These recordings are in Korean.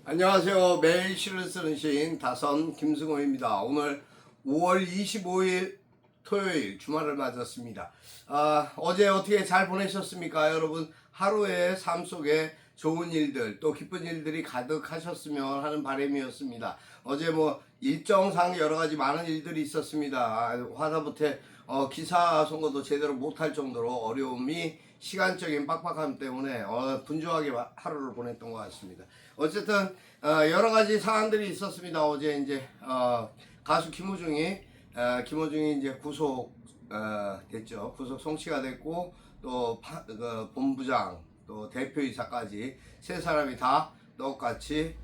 안녕하세요. 매일 시를 쓰는 시인 다선 김승호입니다. 오늘 5월 25일 토요일 주말을 맞았습니다. 어제 어떻게 잘 보내셨습니까? 여러분 하루의 삶 속에 좋은 일들 또 기쁜 일들이 가득하셨으면 하는 바람이었습니다. 어제 일정상 여러 가지 많은 일들이 있었습니다. 하다못해 기사 선거도 제대로 못할 정도로 어려움이 시간적인 빡빡함 때문에 분주하게 하루를 보냈던 것 같습니다. 어쨌든 여러 가지 상황들이 있었습니다. 어제 이제 가수 김호중이 이제 구속 됐죠. 구속 송치가 됐고 또 그 본부장 또 대표이사까지 세 사람이 다 똑같이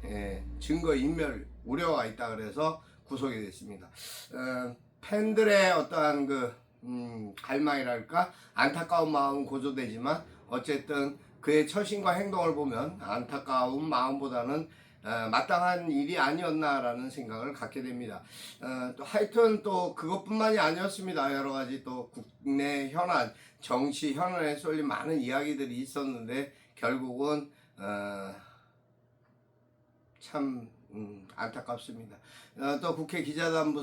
증거 인멸 우려가 있다 그래서 구속이 됐습니다. 팬들의 어떠한 갈망이랄까 안타까운 마음은 고조되지만 어쨌든 그의 처신과 행동을 보면 안타까운 마음보다는 마땅한 일이 아니었나라는 생각을 갖게 됩니다. 또 하여튼 또 그것뿐만이 아니었습니다. 여러 가지 또 국내 현안, 정치 현안에 쏠린 많은 이야기들이 있었는데 결국은 참 안타깝습니다. 또 국회 기자단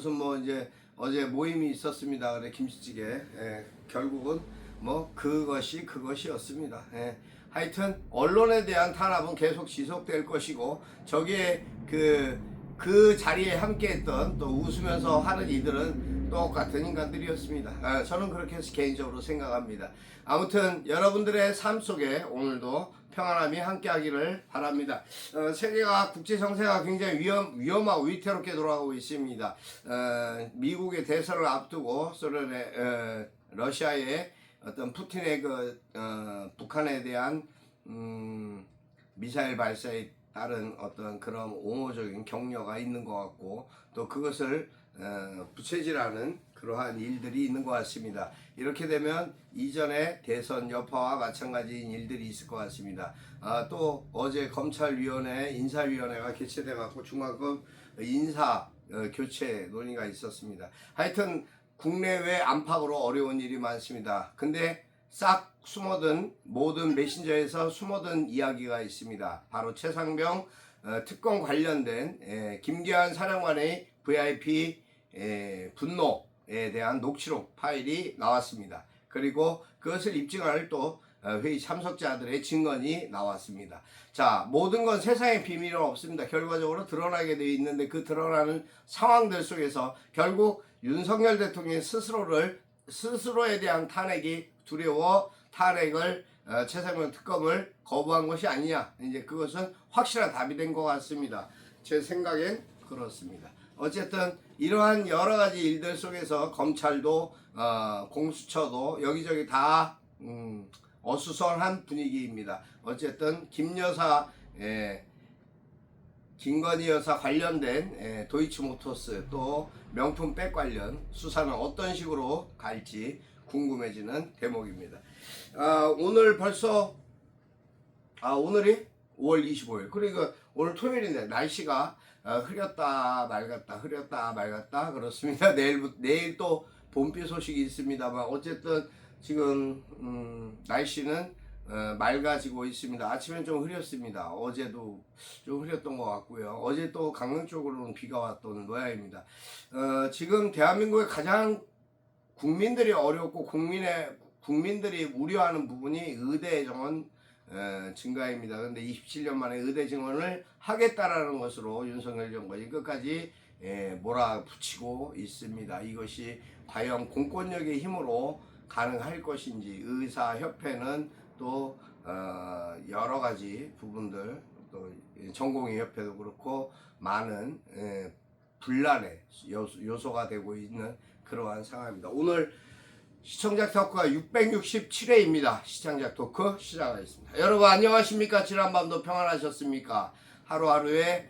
이제 어제 모임이 있었습니다. 그래 김치찌개 결국은 그것이었습니다. 하여튼 언론에 대한 탄압은 계속 지속될 것이고 저기에 그 자리에 함께했던 또 웃으면서 하는 이들은 똑같은 인간들이었습니다. 저는 그렇게 개인적으로 생각합니다. 아무튼 여러분들의 삶 속에 오늘도 평안함이 함께하기를 바랍니다. 세계가 국제 정세가 굉장히 위험하고 위태롭게 돌아가고 있습니다. 미국의 대선을 앞두고 소련의 러시아의 어떤 푸틴의 북한에 대한 미사일 발사에 따른 어떤 그런 옹호적인 격려가 있는 것 같고 또 그것을 부채질하는 그러한 일들이 있는 것 같습니다. 이렇게 되면 이전의 대선 여파와 마찬가지인 일들이 있을 것 같습니다. 또 어제 검찰위원회 인사위원회가 개최돼 갖고 중앙급 인사 교체 논의가 있었습니다. 하여튼 국내외 안팎으로 어려운 일이 많습니다. 근데 싹 숨어든 모든 메신저에서 숨어든 이야기가 있습니다. 바로 최상병 특검 관련된 김기환 사령관의 VIP 분노에 대한 녹취록 파일이 나왔습니다. 그리고 그것을 입증할 또 회의 참석자들의 증언이 나왔습니다. 자, 모든 건 세상에 비밀은 없습니다. 결과적으로 드러나게 되어 있는데 그 드러나는 상황들 속에서 결국 윤석열 대통령이 스스로에 대한 탄핵이 두려워 탄핵을 최상병 특검을 거부한 것이 아니냐. 이제 그것은 확실한 답이 된 것 같습니다. 제 생각엔 그렇습니다. 어쨌든 이러한 여러 가지 일들 속에서 검찰도 공수처도 여기저기 다 어수선한 분위기입니다. 어쨌든 김건희 여사 관련된 도이치모터스 또 명품백 관련 수사는 어떤 식으로 갈지 궁금해지는 대목입니다. 오늘 벌써 오늘이 5월 25일 그러니까 오늘 토요일인데 날씨가 흐렸다 맑았다 그렇습니다. 내일 또 봄비 소식이 있습니다만 어쨌든 지금 날씨는 맑아지고 있습니다. 아침엔 좀 흐렸습니다. 어제도 좀 흐렸던 것 같고요. 어제 또 강릉 쪽으로는 비가 왔던 모양입니다. 지금 대한민국의 가장 국민들이 어렵고 국민들이 우려하는 부분이 의대 정원 증가입니다. 그런데 27년 만에 의대 증원을 하겠다라는 것으로 윤석열 정권이 끝까지 몰아붙이고 있습니다. 이것이 과연 공권력의 힘으로 가능할 것인지 의사협회는 또 여러 가지 부분들 또 전공의협회도 그렇고 많은 분란의 요소가 되고 있는 그러한 상황입니다. 오늘 시청자 토크가 667회입니다. 시청자 토크 시작하겠습니다. 여러분 안녕하십니까? 지난밤도 평안하셨습니까? 하루하루의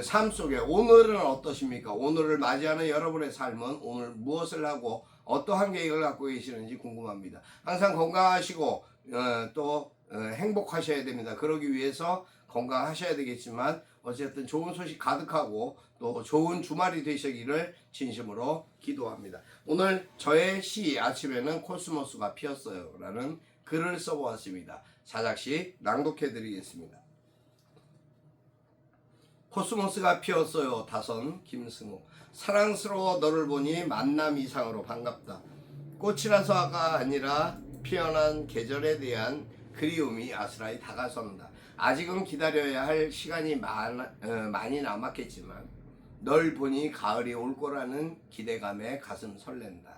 삶 속에 오늘은 어떠십니까? 오늘을 맞이하는 여러분의 삶은 오늘 무엇을 하고 어떠한 계획을 갖고 계시는지 궁금합니다. 항상 건강하시고 또 행복하셔야 됩니다. 그러기 위해서 건강하셔야 되겠지만 어쨌든 좋은 소식 가득하고 또 좋은 주말이 되시기를 진심으로 기도합니다. 오늘 저의 시 아침에는 코스모스가 피었어요 라는 글을 써보았습니다. 자작시 낭독해 드리겠습니다. 코스모스가 피었어요. 다선 김승호. 사랑스러워 너를 보니 만남 이상으로 반갑다. 꽃이라서가 아니라 피어난 계절에 대한 그리움이 아스라이 다가선다. 아직은 기다려야 할 시간이 많이 남았겠지만 널 보니 가을이 올 거라는 기대감에 가슴 설렌다.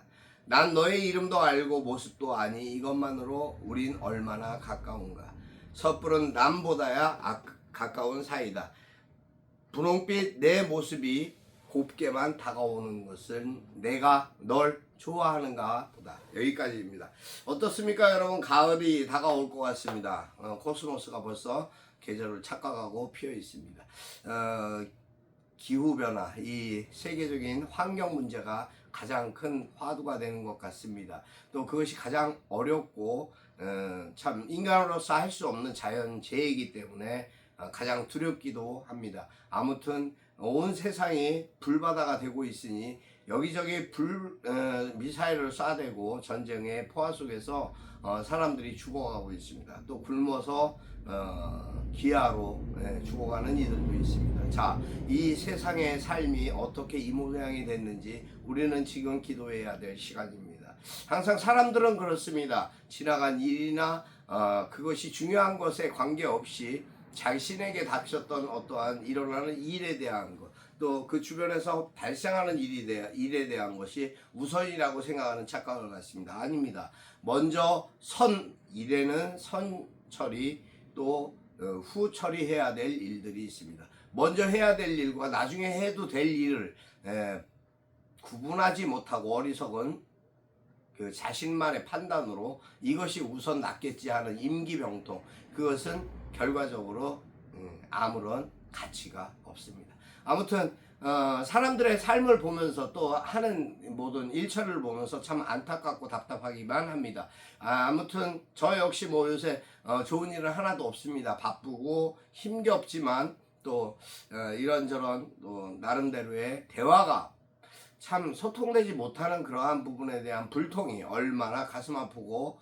난 너의 이름도 알고 모습도 아니 이것만으로 우린 얼마나 가까운가. 섣부른 남보다야 가까운 사이다. 분홍빛 내 모습이 곱게만 다가오는 것은 내가 널 좋아하는가 보다. 여기까지입니다. 어떻습니까 여러분? 가을이 다가올 것 같습니다. 코스모스가 벌써 계절을 착각하고 피어 있습니다. 기후변화, 이 세계적인 환경 문제가 가장 큰 화두가 되는 것 같습니다. 또 그것이 가장 어렵고 참 인간으로서 할 수 없는 자연재해이기 때문에 가장 두렵기도 합니다. 아무튼 온 세상이 불바다가 되고 있으니 여기저기 미사일을 쏴대고 전쟁의 포화 속에서 사람들이 죽어가고 있습니다. 또 굶어서 기아로 죽어가는 이들도 있습니다. 자, 이 세상의 삶이 어떻게 이 모양이 됐는지 우리는 지금 기도해야 될 시간입니다. 항상 사람들은 그렇습니다. 지나간 일이나 그것이 중요한 것에 관계없이 자신에게 닥쳤던 어떠한 일어나는 일에 대한 것, 또 그 주변에서 발생하는 일에 대한 것이 우선이라고 생각하는 착각을 갖습니다. 아닙니다. 먼저 일에는 선 처리, 또 후 처리해야 될 일들이 있습니다. 먼저 해야 될 일과 나중에 해도 될 일을 구분하지 못하고 어리석은 그 자신만의 판단으로 이것이 우선 낫겠지 하는 임기병통, 그것은 결과적으로 아무런 가치가 없습니다. 아무튼 사람들의 삶을 보면서 또 하는 모든 일처리를 보면서 참 안타깝고 답답하기만 합니다. 아무튼 저 역시 뭐 요새 좋은 일은 하나도 없습니다. 바쁘고 힘겹지만 또 이런저런 또 나름대로의 대화가 참 소통되지 못하는 그러한 부분에 대한 불통이 얼마나 가슴 아프고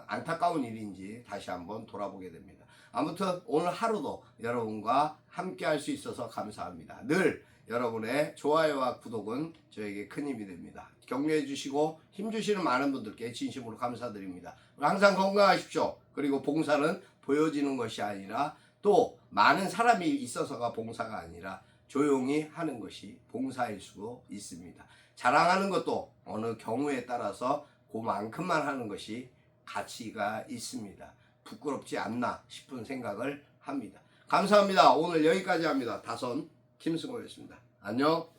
안타까운 일인지 다시 한번 돌아보게 됩니다. 아무튼 오늘 하루도 여러분과 함께 할 수 있어서 감사합니다. 늘 여러분의 좋아요와 구독은 저에게 큰 힘이 됩니다. 격려해 주시고 힘 주시는 많은 분들께 진심으로 감사드립니다. 항상 건강하십시오. 그리고 봉사는 보여지는 것이 아니라 또 많은 사람이 있어서가 봉사가 아니라 조용히 하는 것이 봉사일 수도 있습니다. 자랑하는 것도 어느 경우에 따라서 그만큼만 하는 것이 가치가 있습니다. 부끄럽지 않나 싶은 생각을 합니다. 감사합니다. 오늘 여기까지 합니다. 다선 김승호였습니다. 안녕.